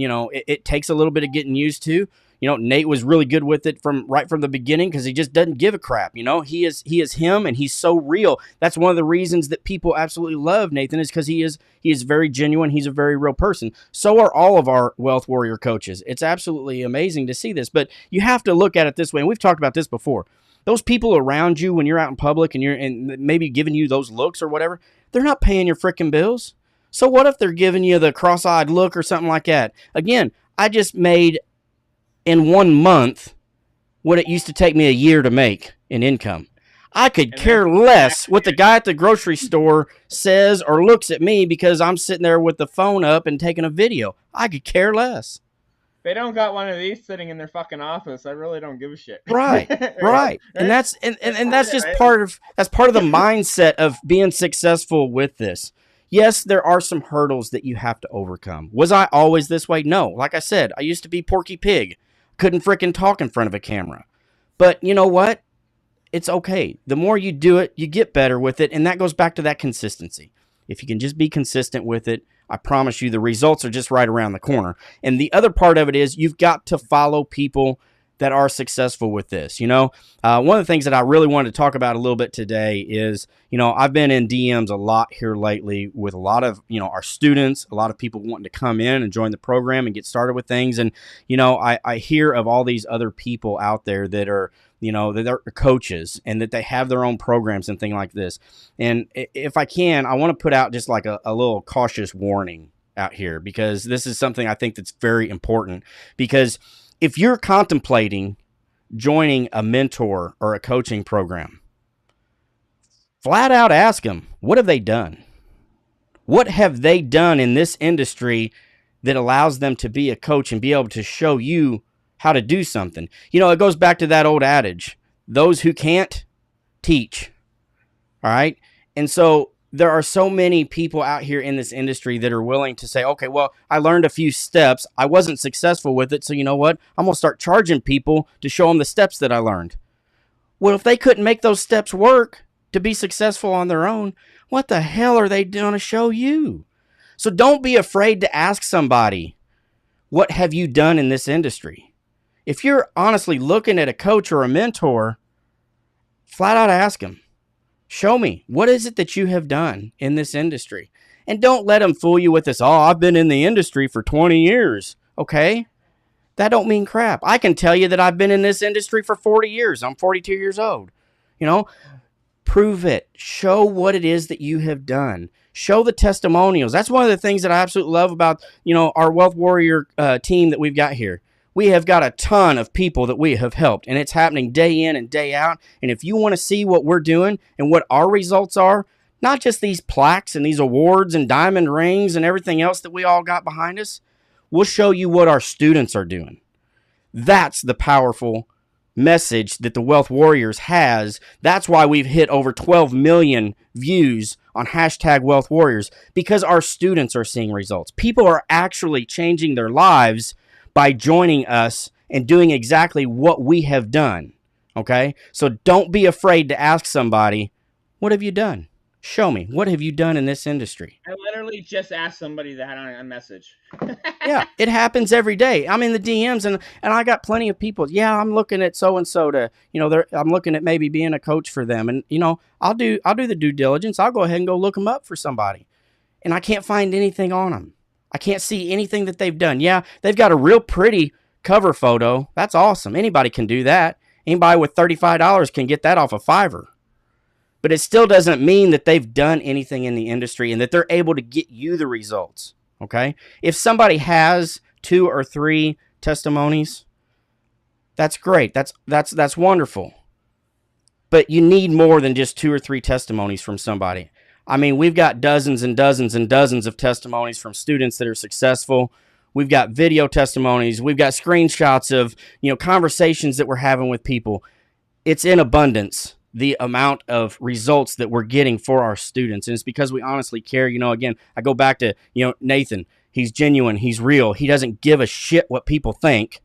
it takes a little bit of getting used to. Nate was really good with it right from the beginning, because he just doesn't give a crap. He is him, and he's so real. That's one of the reasons that people absolutely love Nathan, is because he is very genuine. He's a very real person. So are all of our Wealth Warrior coaches. It's absolutely amazing to see this, but you have to look at it this way. And we've talked about this before. Those people around you when you're out in public and maybe giving you those looks or whatever, they're not paying your freaking bills. So what if they're giving you the cross-eyed look or something like that? Again, I just made in 1 month what it used to take me a year to make in income. I could And care less what the guy at the grocery store says or looks at me because I'm sitting there with the phone up and taking a video. I could care less. They don't got one of these sitting in their fucking office. I really don't give a shit. Right. Right. And that's and that's just Right? part of the mindset of being successful with this. Yes, there are some hurdles that you have to overcome. Was I always this way? No. Like I said, I used to be Porky Pig. Couldn't frickin' talk in front of a camera. But you know what? It's okay. The more you do it, you get better with it. And that goes back to that consistency. If you can just be consistent with it, I promise you the results are just right around the corner. And the other part of it is you've got to follow people that are successful with this. You know, one of the things that I really wanted to talk about a little bit today is, you know, I've been in DMs a lot here lately with a lot of, you know, our students, a lot of people wanting to come in and join the program and get started with things. And, you know, I hear of all these other people out there that are, you know, that they're coaches and that they have their own programs and things like this. And if I can, I want to put out just like a little cautious warning out here, because this is something I think that's very important. Because if you're contemplating joining a mentor or a coaching program, flat out ask them, what have they done? What have they done in this industry that allows them to be a coach and be able to show you how to do something? You know, it goes back to that old adage, those who can't teach. All right. And so there are so many people out here in this industry that are willing to say, okay, well, I learned a few steps. I wasn't successful with it. So you know what? I'm going to start charging people to show them the steps that I learned. Well, if they couldn't make those steps work to be successful on their own, what the hell are they going to show you? So don't be afraid to ask somebody, what have you done in this industry? If you're honestly looking at a coach or a mentor, flat out ask them, show me, what is it that you have done in this industry? And don't let them fool you with this, oh, I've been in the industry for 20 years. Okay? That don't mean crap. I can tell you that I've been in this industry for 40 years. I'm 42 years old. You know, prove it. Show what it is that you have done. Show the testimonials. That's one of the things that I absolutely love about, you know, our Wealth Warrior team that we've got here. We have got a ton of people that we have helped, and it's happening day in and day out. And if you want to see what we're doing and what our results are, not just these plaques and these awards and diamond rings and everything else that we all got behind us, we'll show you what our students are doing. That's the powerful message that the Wealth Warriors has. That's why we've hit over 12 million views on hashtag Wealth Warriors, because our students are seeing results. People are actually changing their lives by joining us and doing exactly what we have done. Okay? So don't be afraid to ask somebody, what have you done? Show me. What have you done in this industry? I literally just asked somebody that on a message. Yeah, it happens every day. I'm in the DMs and I got plenty of people. Yeah, I'm looking at so-and-so to, you know, I'm looking at maybe being a coach for them. And, you know, I'll do the due diligence. I'll go ahead and go look them up for somebody. And I can't find anything on them. I can't see anything that they've done. Yeah, they've got a real pretty cover photo. That's awesome. Anybody can do that. Anybody with $35 can get that off of Fiverr. But it still doesn't mean that they've done anything in the industry and that they're able to get you the results. Okay? If somebody has 2 or 3 testimonies, that's great. That's wonderful. But you need more than just 2 or 3 testimonies from somebody. I mean, we've got dozens and dozens and dozens of testimonies from students that are successful. We've got video testimonies. We've got screenshots of, you know, conversations that we're having with people. It's in abundance, the amount of results that we're getting for our students. And it's because we honestly care. You know, again, I go back to, you know, Nathan. He's genuine. He's real. He doesn't give a shit what people think.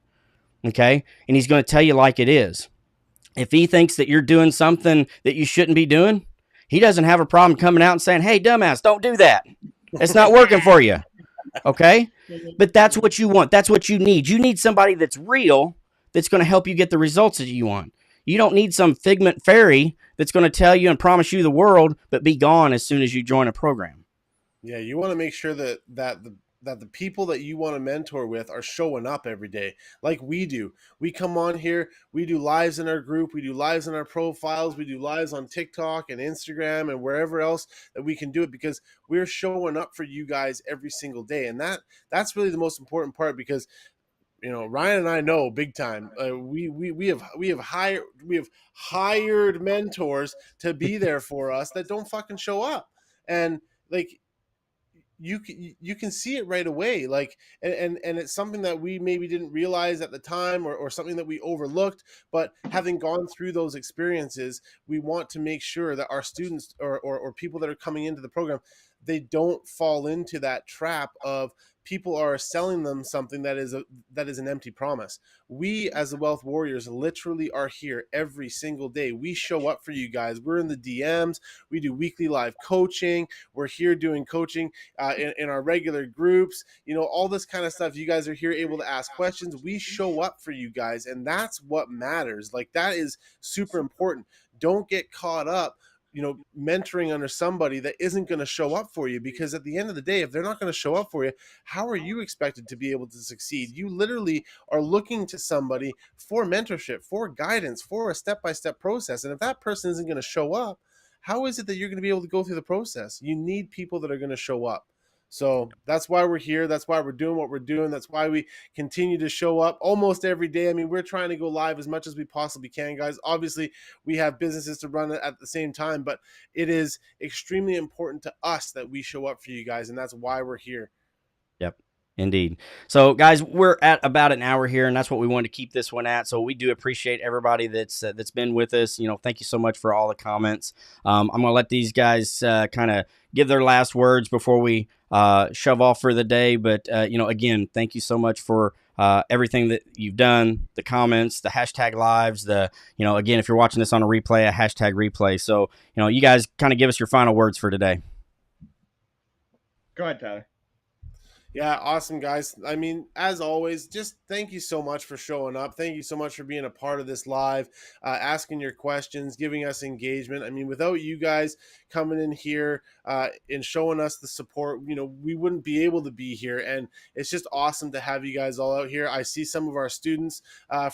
Okay? And he's going to tell you like it is. If he thinks that you're doing something that you shouldn't be doing, he doesn't have a problem coming out and saying, hey, dumbass, don't do that. It's not working for you. Okay? But that's what you want. That's what you need. You need somebody that's real, that's going to help you get the results that you want. You don't need some figment fairy that's going to tell you and promise you the world, but be gone as soon as you join a program. Yeah, you want to make sure that the people that you want to mentor with are showing up every day like we do. We come on here, we do lives in our group, we do lives in our profiles, we do lives on TikTok and Instagram and wherever else that we can do it, because we're showing up for you guys every single day. And that's really the most important part, because Ryan and I know big time. We have hired mentors to be there for us that don't fucking show up, and like you can see it right away, like, and it's something that we maybe didn't realize at the time, or something that we overlooked. But having gone through those experiences, we want to make sure that our students or people that are coming into the program, they don't fall into that trap of people are selling them something that is an empty promise. We as the Wealth Warriors literally are here every single day. We show up for you guys. We're in the DMs. We do weekly live coaching. We're here doing coaching in our regular groups, all this kind of stuff. You guys are here able to ask questions. We show up for you guys, and that's what matters. Like, that is super important. Don't get caught up mentoring under somebody that isn't going to show up for you, because at the end of the day, if they're not going to show up for you, how are you expected to be able to succeed? You literally are looking to somebody for mentorship, for guidance, for a step-by-step process. And if that person isn't going to show up, how is it that you're going to be able to go through the process? You need people that are going to show up. So that's why we're here. That's why we're doing what we're doing. That's why we continue to show up almost every day. I mean, we're trying to go live as much as we possibly can, guys. Obviously, we have businesses to run at the same time, but it is extremely important to us that we show up for you guys, and that's why we're here. Yep. Indeed. So, guys, we're at about an hour here, and that's what we wanted to keep this one at. So we do appreciate everybody that's been with us. Thank you so much for all the comments. I'm going to let these guys kind of give their last words before we shove off for the day. But, again, thank you so much for everything that you've done, the comments, the hashtag lives, again, if you're watching this on a replay, a hashtag replay. So, you guys kind of give us your final words for today. Go ahead, Tyler. Yeah, awesome, guys. I mean, as always, just thank you so much for showing up. Thank you so much for being a part of this live, asking your questions, giving us engagement. I mean, without you guys coming in here and showing us the support, we wouldn't be able to be here. And it's just awesome to have you guys all out here. I see some of our students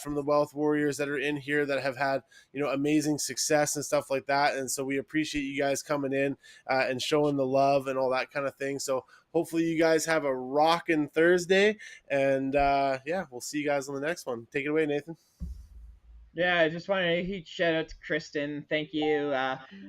from the Wealth Warriors that are in here that have had, amazing success and stuff like that. And so we appreciate you guys coming in and showing the love and all that kind of thing. So hopefully you guys have a rockin' Thursday, and we'll see you guys on the next one. Take it away, Nathan. Yeah, I just wanted a huge shout out to Kristen. Thank you.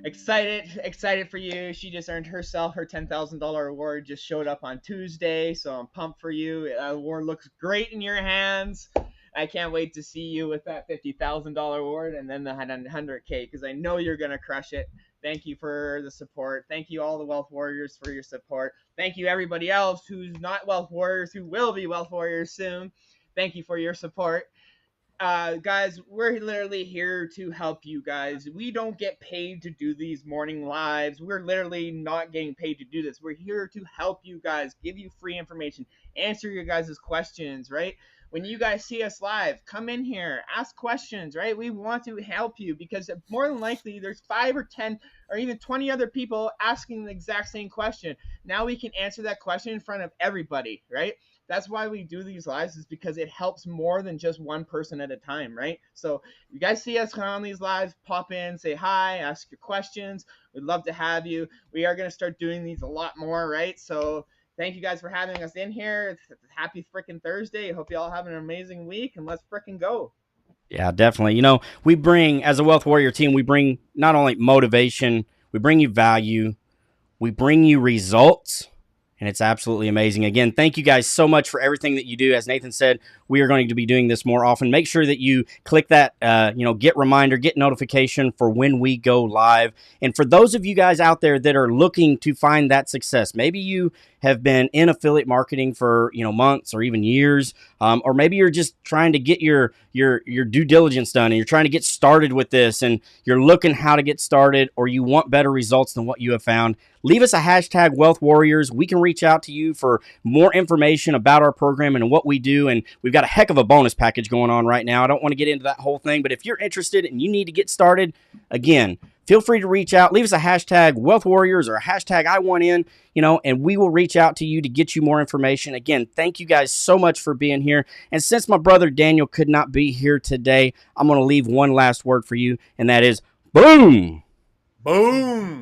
Excited for you. She just earned herself her $10,000 award. Just showed up on Tuesday, so I'm pumped for you. That award looks great in your hands. I can't wait to see you with that $50,000 award and then the 100K, because I know you're gonna crush it. Thank you for the support. Thank you all the Wealth Warriors for your support. Thank you everybody else who's not Wealth Warriors, who will be Wealth Warriors soon. Thank you for your support. Guys, we're literally here to help you guys. We don't get paid to do these morning lives. We're literally not getting paid to do this. We're here to help you guys, give you free information, answer your guys' questions, right? When you guys see us live, come in here, ask questions, right? We want to help you, because more than likely there's 5 or 10 or even 20 other people asking the exact same question. Now we can answer that question in front of everybody, right? That's why we do these lives, is because it helps more than just one person at a time, right? So you guys see us on these lives, pop in, say hi, ask your questions. We'd love to have you. We are going to start doing these a lot more, right? So thank you guys for having us in here. Happy freaking Thursday. Hope you all have an amazing week, and let's freaking go. Yeah, definitely. We bring, as a Wealth Warrior team, we bring not only motivation, we bring you value, we bring you results, and it's absolutely amazing. Again, thank you guys so much for everything that you do. As Nathan said, we are going to be doing this more often. Make sure that you click that, get reminder, get notification for when we go live. And for those of you guys out there that are looking to find that success, maybe you have been in affiliate marketing for, months or even years, or maybe you're just trying to get your due diligence done and you're trying to get started with this and you're looking how to get started, or you want better results than what you have found. Leave us a hashtag Wealth Warriors. We can reach out to you for more information about our program and what we do. And we've got a heck of a bonus package going on right now. I don't want to get into that whole thing, but if you're interested and you need to get started, again, feel free to reach out. Leave us a hashtag Wealth Warriors or a hashtag I want in, and we will reach out to you to get you more information. Again, thank you guys so much for being here. And since my brother Daniel could not be here today, I'm going to leave one last word for you, and that is boom. Boom.